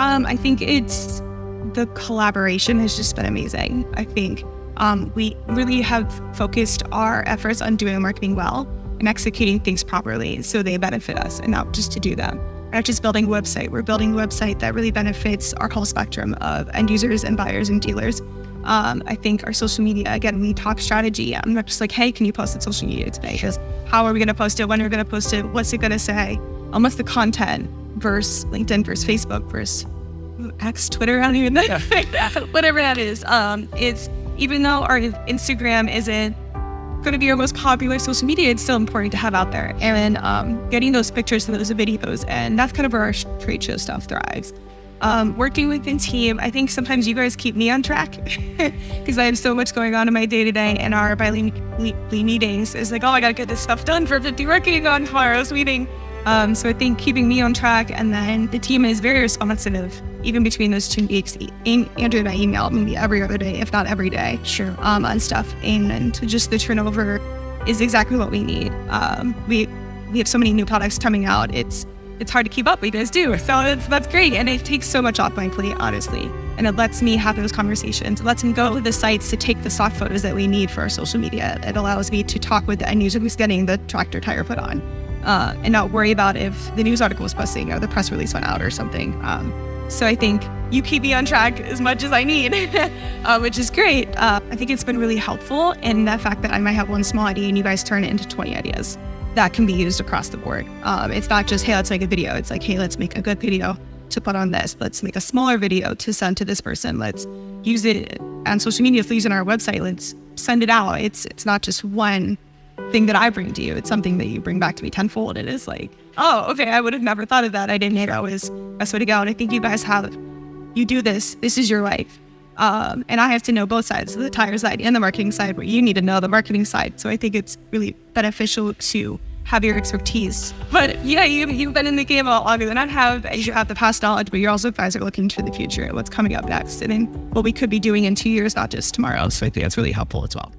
I think it's the collaboration has just been amazing. I think we really have focused our efforts on doing marketing well and executing things properly so they benefit us and not just to do them. We're not just building a website. We're building a website that really benefits our whole spectrum of end users and buyers and dealers. I think our social media, again, we talk strategy. I'm not just like, hey, can you post on social media today? Because how are we going to post it? When are we going to post it? What's it going to say? What's the content versus LinkedIn versus Facebook versus X, Twitter? I don't even know. Whatever that is. It's even though our Instagram isn't going to be our most popular social media, it's still important to have out there. And getting those pictures and those videos, and that's kind of where our trade show stuff thrives. Working within team, I think sometimes you guys keep me on track because I have so much going on in my day-to-day, and our bi-weekly meetings is like, oh, I got to get this stuff done for 50 working on tomorrow's meeting. So I think keeping me on track, and then the team is very responsive, even between those 2 weeks. Andrew and I email maybe every other day, if not every day, on stuff. And just the turnover is exactly what we need. We have so many new products coming out. It's hard to keep up, but you guys do. So that's great. And it takes so much off my plate, honestly. And it lets me have those conversations. It lets me go to the sites to take the stock photos that we need for our social media. It allows me to talk with the end user who's getting the tractor tire put on. And not worry about if the news article was posting or the press release went out or something. So I think you keep me on track as much as I need, which is great. I think it's been really helpful in the fact that I might have one small idea and you guys turn it into 20 ideas that can be used across the board. It's not just, hey, let's make a video. It's like, hey, let's make a good video to put on this. Let's make a smaller video to send to this person. Let's use it on social media. If we use it on our website, let's send it out. It's not just one thing that I bring to you. It's something that you bring back to me tenfold. It is like, oh, okay, I would have never thought of that. I didn't know that was the best way to go. And I think you guys you do this. This is your life. And I have to know both sides, the tire side and the marketing side, but you need to know the marketing side. So I think it's really beneficial to have your expertise. But yeah, you've been in the game a lot longer than I have, and you have the past knowledge, but you're also guys are looking to the future, what's coming up next, and then what we could be doing in 2 years, not just tomorrow. So I think that's really helpful as well.